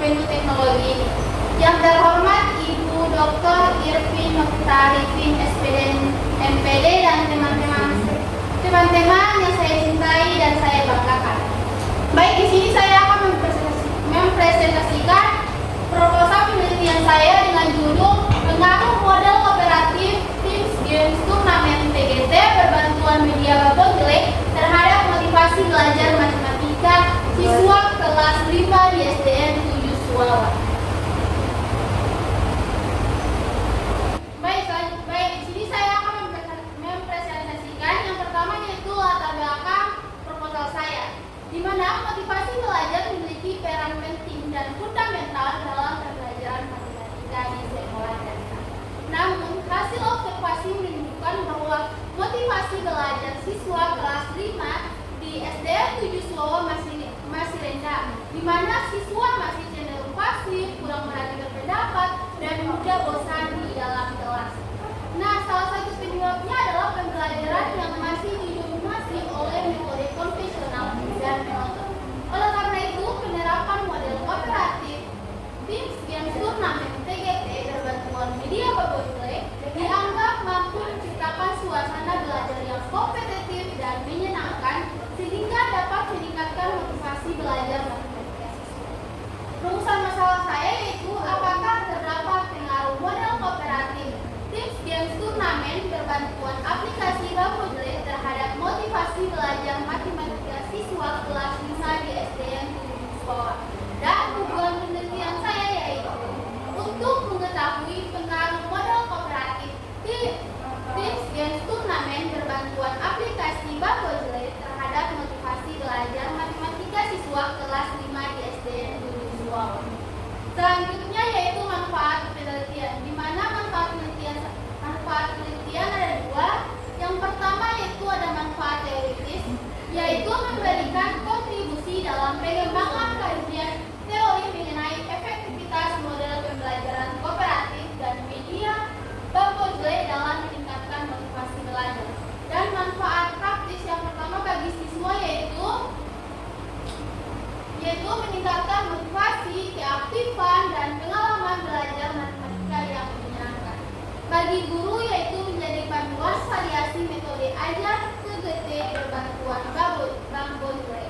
Juventud Teknologi. Yang terhormat Ibu Dr. Irvin Arifin, SPD, MPD, dan teman-teman yang saya cintai dan saya banggakan. Baik, di sini saya akan mempresentasikan proposal penelitian saya dengan judul Pengaruh Model Kooperatif Teams Games Turnamen TGT berbantuan media Babogle terhadap motivasi belajar matematika siswa kelas 5 di SDN 7 Suawa. Baik, di sini saya akan mempresentasikan yang pertama, yaitu latar belakang proposal saya, di mana motivasi belajar memiliki peran penting dan fundamental dalam pembelajaran matematika di sekolah dasar. Namun, hasil observasi menunjukkan bahwa motivasi belajar siswa kelas 5 di SDN 7 Suawa masih rendah, di mana siswa masih cenderung pasif, kurang berani berpendapat, dan mudah bosan di dalam kelas. Nah, salah satu penyebabnya adalah pembelajaran yang masih didominasi oleh metode konvensional dan monoton. Oleh karena itu, penerapan model kooperatif Teams Games Turnamen TGT berbantuan media Babogle dianggap mampu menciptakan suasana belajar yang kompetitif dan menyenangkan sehingga dapat meningkatkan motivasi belajar matematika siswa. Rumusan masalah saya yaitu apakah terdapat pengaruh model kooperatif Teams Games Turnamen berbantuan aplikasi Babogle terhadap motivasi belajar matematika siswa kelas 5 di SDN 7 Suawa. Dan tujuan penelitian saya yaitu untuk mengetahui pengaruh model kooperatif Teams Games Turnamen berbantuan aplikasi Babogle terhadap motivasi belajar matematika siswa kelas 5 di SDN 7 Suawa. Selanjutnya yaitu manfaat penelitian, di mana manfaat penelitian ada dua. Yang pertama yaitu ada manfaat teoritis, yaitu memberikan kontribusi dalam pengembangan kajian teori mengenai efektivitas model pembelajaran kooperatif dan media Babogle dalam meningkatkan motivasi belajar. Dan manfaat praktis yang pertama bagi siswa yaitu meningkatkan motivasi, keaktifan, dan pengalaman belajar matematika yang menyenangkan. Bagi guru yaitu menjadi panduan variasi metode ajar TGT berbantuan Babogle.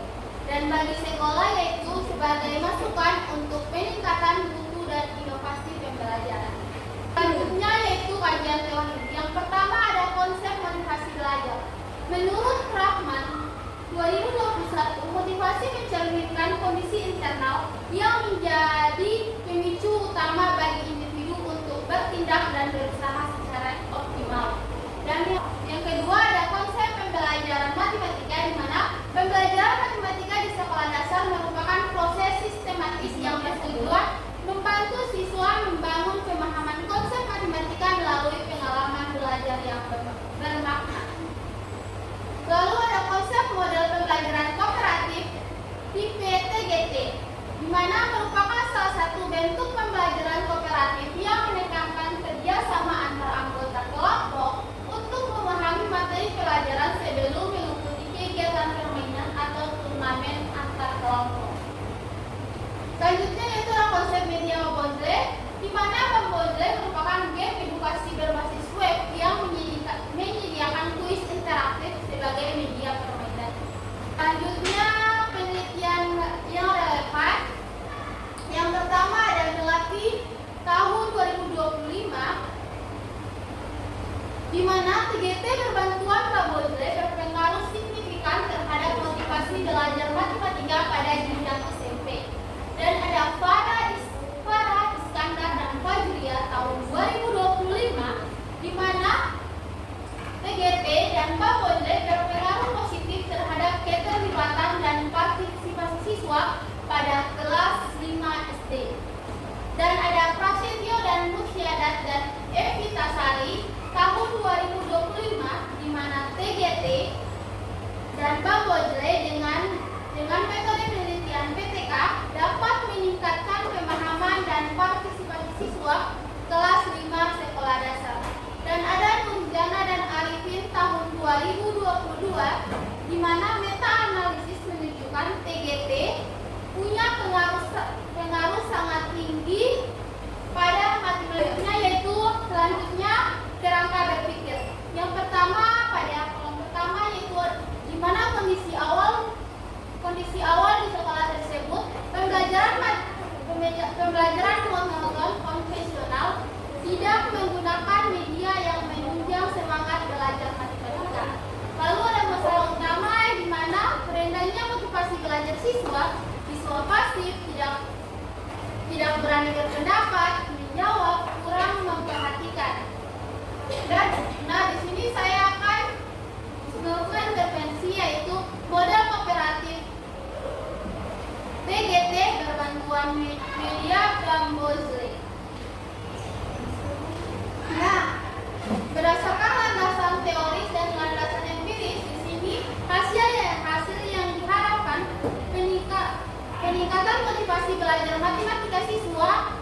Dan bagi sekolah yaitu sebagai masukan untuk peningkatan mutu dan inovasi pembelajaran. Selanjutnya yaitu kajian teori. Yang pertama ada konsep motivasi belajar. Menurut Krafman 2021, motivasi mencerminkan kondisi internal yang menjadi pemicu utama bagi individu untuk bertindak dan berusaha secara optimal. Dan yang kedua ada konsep pembelajaran matematika, di mana pembelajaran matematika di sekolah dasar merupakan proses sistematis yang bertujuan membantu siswa membangun pemahaman konsep matematika melalui pengalaman belajar yang bermakna. Lalu ada konsep model pembelajaran kooperatif tipe TGT, di mana merupakan salah satu bentuk pembelajaran kooperatif yang menekankan kerjasama antar anggota kelompok untuk memahami materi pelajaran sebelum mengikuti kegiatan permainan atau turnamen antar kelompok. Selanjutnya yaitu konsep media Babogle, di mana Babogle merupakan game edukasi berbasis web yang menyediakan kuis interaktif sebagai media permainan. Selanjutnya penelitian yang relevan. Yang pertama ada Melati tahun 2025, di mana TGT berbantuan Babogle berpengaruh signifikan terhadap motivasi belajar matematika pada jenjang SMP. Dan ada Farah Iskandar dan Fajria tahun 2025, di mana TGT dan Babogle berpengaruh positif terhadap keterlibatan dan partisipasi siswa pada kelas 5 SD. Dan ada Prasetyo dan Musyadat dan Evita Sari tahun 2025, di mana TGT dan Babogle dengan metode penelitian PTK dapat meningkatkan pemahaman dan partisipasi siswa kelas 5 sekolah dasar. Dan ada Nurjana dan Arifin tahun 2022, di mana meta-analisis menunjukkan TGT punya pengaruh sangat tinggi pada matematikanya, yaitu selanjutnya kerangka berpikir. Yang pertama pada kolom pertama yaitu di mana kondisi awal di sekolah tersebut pembelajaran monoton konvensional tidak menggunakan media yang menunjang semangat belajar matematika. Lalu ada masalah utama di mana rendahnya motivasi belajar siswa pasif, tidak berani berpendapat, menjawab, kurang memperhatikan. Dan di sini saya akan melakukan intervensi yaitu model kooperatif TGT berbantuan media Bamboozle. Berdasarkan landasan teoris dan landasan empiris, di sini hasil yang diharapkan peningkatan motivasi belajar matematika siswa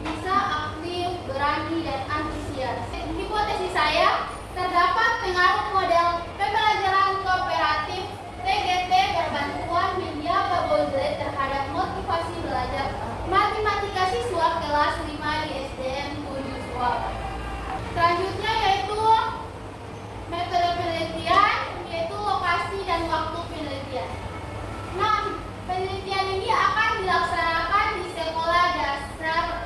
bisa aktif, berani, dan antusias. Hipotesis saya, terdapat pengaruh model pembelajaran kooperatif TGT berbantuan media Bamboozle terhadap motivasi belajar matematika siswa kelas 5 di SDN 7 Suwaba. Selanjutnya yaitu metode penelitian, yaitu lokasi dan waktu penelitian. Penelitian ini akan dilaksanakan di sekolah dasar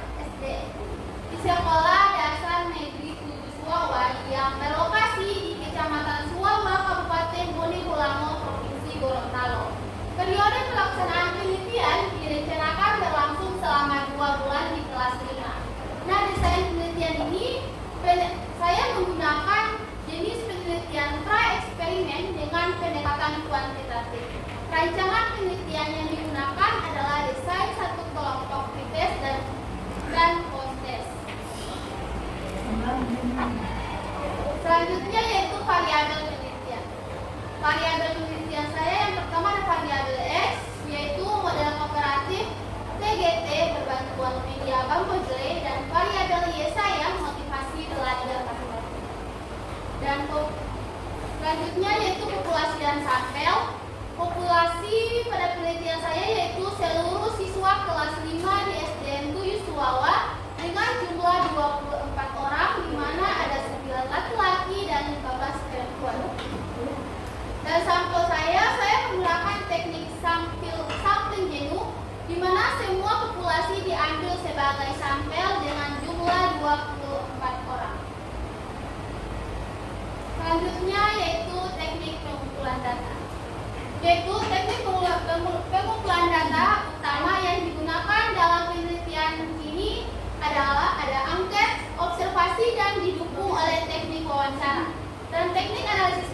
negeri 7 Suwawa yang berlokasi di Kecamatan Suwawa, Kabupaten Bone Bolango, Provinsi Gorontalo. Periode pelaksanaan penelitian direncanakan berlangsung selama 2 bulan di kelas 5. Desain penelitian ini saya menggunakan jenis penelitian pra-eksperimen dengan pendekatan kuantitatif. Rancangan penelitian yang digunakan adalah desain satu kelompok pretest dan post-test. Selanjutnya yaitu variabel penelitian. Variabel penelitian saya yang pertama ada variabel X, yaitu model kooperatif TGT berbantuan media Bamboozle, dan variabel Y saya motivasi belajar matematika. Dan selanjutnya yaitu populasi dan sampel. Populasi pada penelitian saya yaitu seluruh siswa kelas 5 di SDN 7 Suwawa dengan jumlah 24 orang, di mana ada 9 laki-laki dan 15 perempuan. Dan sampel saya menggunakan teknik sampling jenuh, di mana semua populasi diambil sebagai sampel dengan jumlah 24 orang. Selanjutnya yaitu teknik pengumpulan data. Teknik pengumpulan data utama yang digunakan dalam penelitian ini adalah ada angket, observasi, dan didukung oleh teknik wawancara. Dan teknik analisis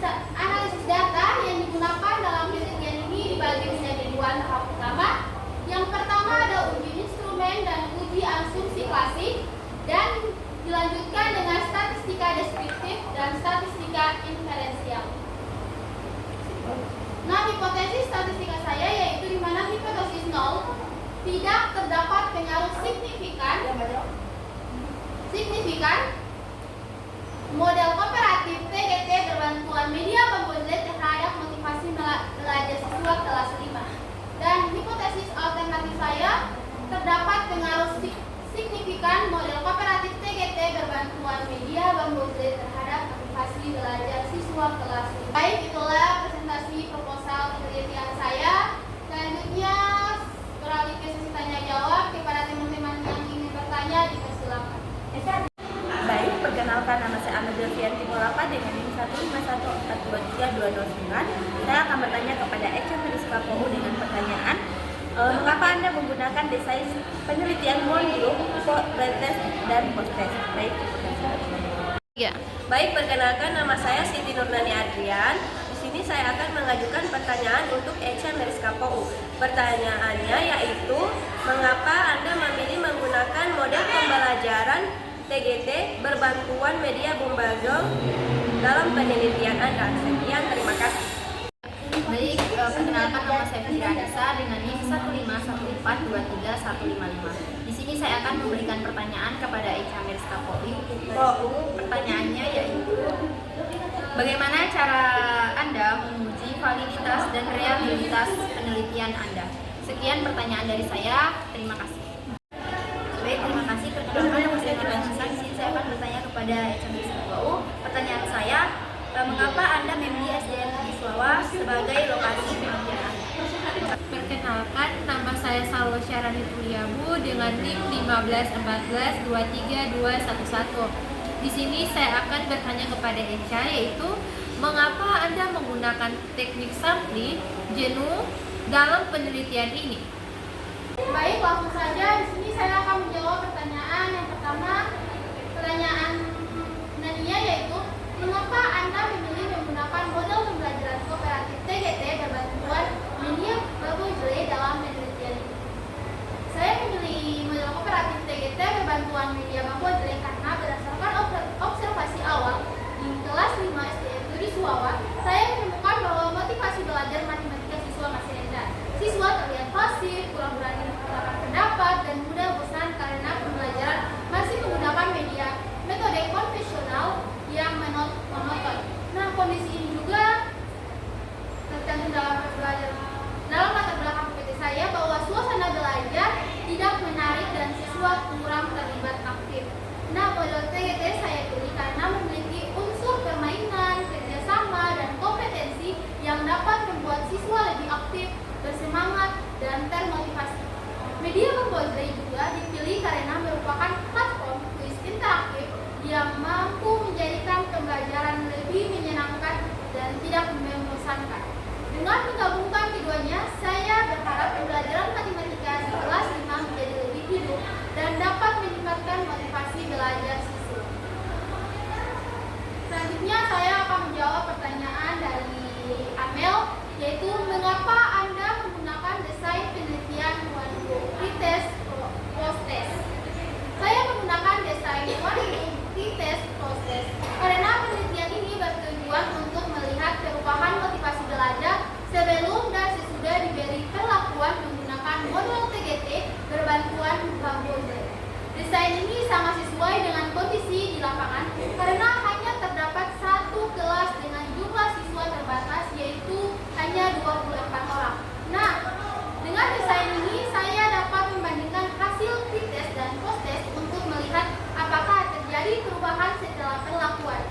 data yang digunakan dalam penelitian ini dibagi menjadi 2 tahap utama. Yang pertama ada uji instrumen dan uji asumsi klasik, dan dilanjutkan dengan statistika deskriptif dan statistika inferensial. Hipotesis statistika saya yaitu di mana hipotesis 0 tidak terdapat pengaruh signifikan model kooperatif TGT berbantuan media Bamboozle terhadap motivasi belajar siswa kelas 5. Dan hipotesis alternatif saya, terdapat pengaruh signifikan model kooperatif TGT berbantuan media Bamboozle terhadap motivasi belajar siswa kelas 5. Baik, itulah presentasi proposal penelitian saya. Selanjutnya beralih ke sesi tanya jawab. Kepada teman-teman yang ingin bertanya, dipersilakan. Baik, perkenalkan, nama saya Amelia Fianti Molapa dengan NIM 151423209. Saya akan bertanya kepada Echa Meriska POU dengan pertanyaan, mengapa Anda menggunakan desain penelitian modul, pretest, dan post-test? Baik, Ya. Baik, perkenalkan, nama saya Siti Nurnani Adrian. Di sini saya akan mengajukan pertanyaan untuk Echa Meriska POU. Pertanyaannya yaitu, mengapa Anda memilih menggunakan model pembelajaran TGT berbantuan media Bamboozle dalam penelitian Anda? Sekian, terima kasih. Baik, perkenalkan, nama saya Fitri Anissa dengan NIM 151423155. Di sini saya akan memberikan pertanyaan kepada Echa Meriska POU. Pertanyaannya yaitu, bagaimana cara Anda menguji validitas dan reliabilitas penelitian Anda. Sekian pertanyaan dari saya. Terima kasih. Baik, terima kasih. Pertama, nama saya Dilan Hasan. Di sini saya akan bertanya kepada HMRS KPU. Pertanyaan saya, mengapa Anda memilih SDN Siswawa sebagai lokasi penelitian Anda? Perkenalkan, nama saya Salwa Syarani Tuliabu dengan NIM 151423211. Di sini saya akan bertanya kepada Echa, yaitu mengapa Anda menggunakan teknik sampling jenuh dalam penelitian ini? Baik, langsung saja. Di sini saya akan menjawab pertanyaan yang pertama. Pertanyaan Nania yaitu, mengapa Anda memilih menggunakan model pembelajaran kooperatif TGT berbantuan media Babojele dalam penelitian ini? Saya memilih model kooperatif TGT berbantuan media Babojele karena berdasarkan observasi awal di kelas 5 SD di Suwawa, saya menemukan bahwa motivasi belajar matematika siswa masih rendah. Siswa terlihat pasif, kurang berani mengungkapkan pendapat, dan mudah bosan karena pembelajaran masih menggunakan media metode konvensional yang monoton. Nah, kondisi ini juga tercantum dalam latar belakang PPT saya bahwa suasana belajar tidak menarik dan siswa kurang terlibat aktif. Nah, model TGT saya pilih karena memiliki unsur permainan, kerjasama, dan kompetensi yang dapat membuat siswa lebih aktif, bersemangat, dan termotivasi. Media Babojele juga dipilih karena merupakan platform kuis interaktif yang mampu menjadikan pembelajaran lebih menyenangkan dan tidak membosankan. Dengan menggabungkan keduanya, saya berharap pembelajaran matematika di kelas 5 menjadi lebih hidup dan dapat meningkatkan motivasi belajar siswa. Selanjutnya saya akan menjawab pertanyaan dari Amel, yaitu mengapa Anda menggunakan desain penelitian one-go pretest post-test. Saya menggunakan desain one-go pretest post-test karena penelitian ini bertujuan untuk melihat perubahan motivasi belajar sebelum dan sesudah diberi perlakuan menggunakan modul TGT berbantuan Babojele. Desain ini sangat sesuai dengan kondisi di lapangan karena hanya terdapat satu kelas dengan jumlah siswa terbatas, yaitu hanya 24 orang. Nah, dengan desain ini saya dapat membandingkan hasil pretest dan post-test untuk melihat apakah terjadi perubahan setelah perlakuan.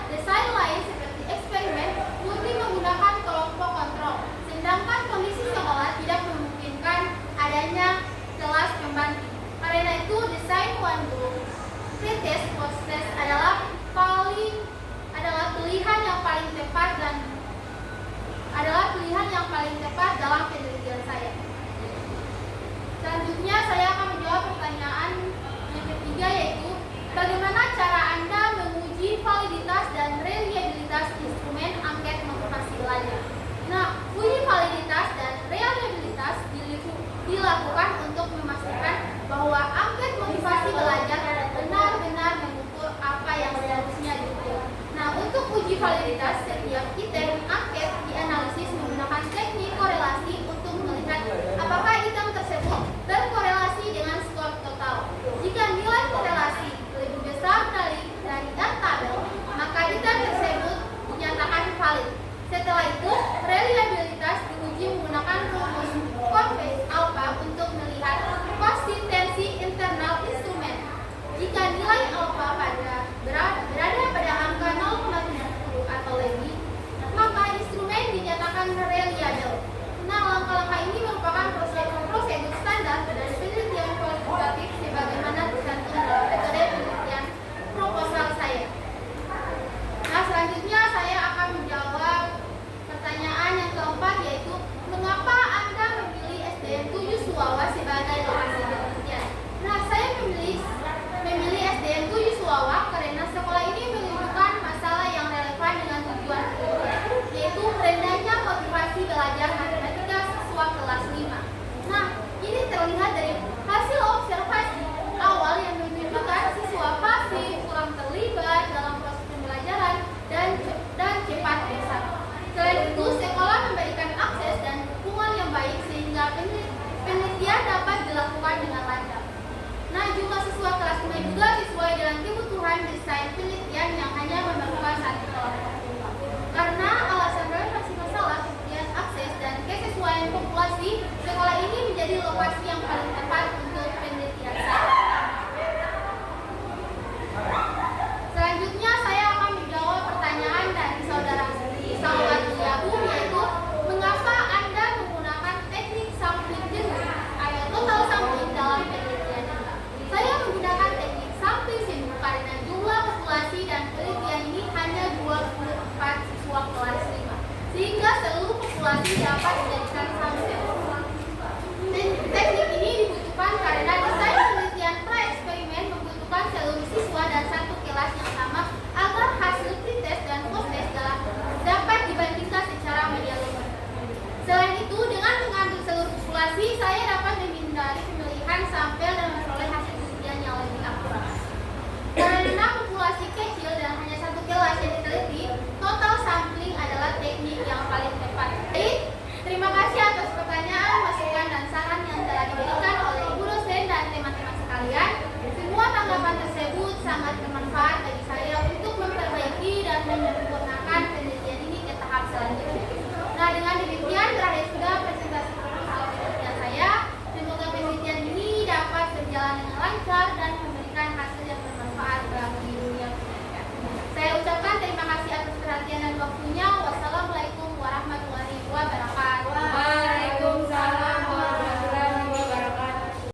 Desain lain seperti eksperimen murni menggunakan kelompok kontrol, sedangkan kondisi sekolah tidak memungkinkan adanya kelas pembanding. Karena itu, desain one-go pretest post-test adalah pilihan yang paling tepat dalam penelitian saya. Selanjutnya saya akan menjawab pertanyaan yang ketiga, yaitu bagaimana cara Anda menguji validitas dan reliabilitas instrumen angket motivasi belajar. Nah, uji validitas dan reliabilitas dilakukan untuk memastikan bahwa angket motivasi belajar benar-benar mengukur apa yang seharusnya diukur. Nah, untuk uji validitas, setiap item angket dianalisis menggunakan teknik korelasi untuk melihat apakah item tersebut berkorelasi dengan skor total. Jika nilai korelasi lebih besar dari tabel, maka item tersebut dinyatakan valid. Setelah itu, reliabilitas diuji menggunakan rumus Convex alpha untuk melihat konsistensi internal instrumen. Jika nilai alpha berada pada angka 0,70 atau lebih, manipulasi dapat dijadikan sampel.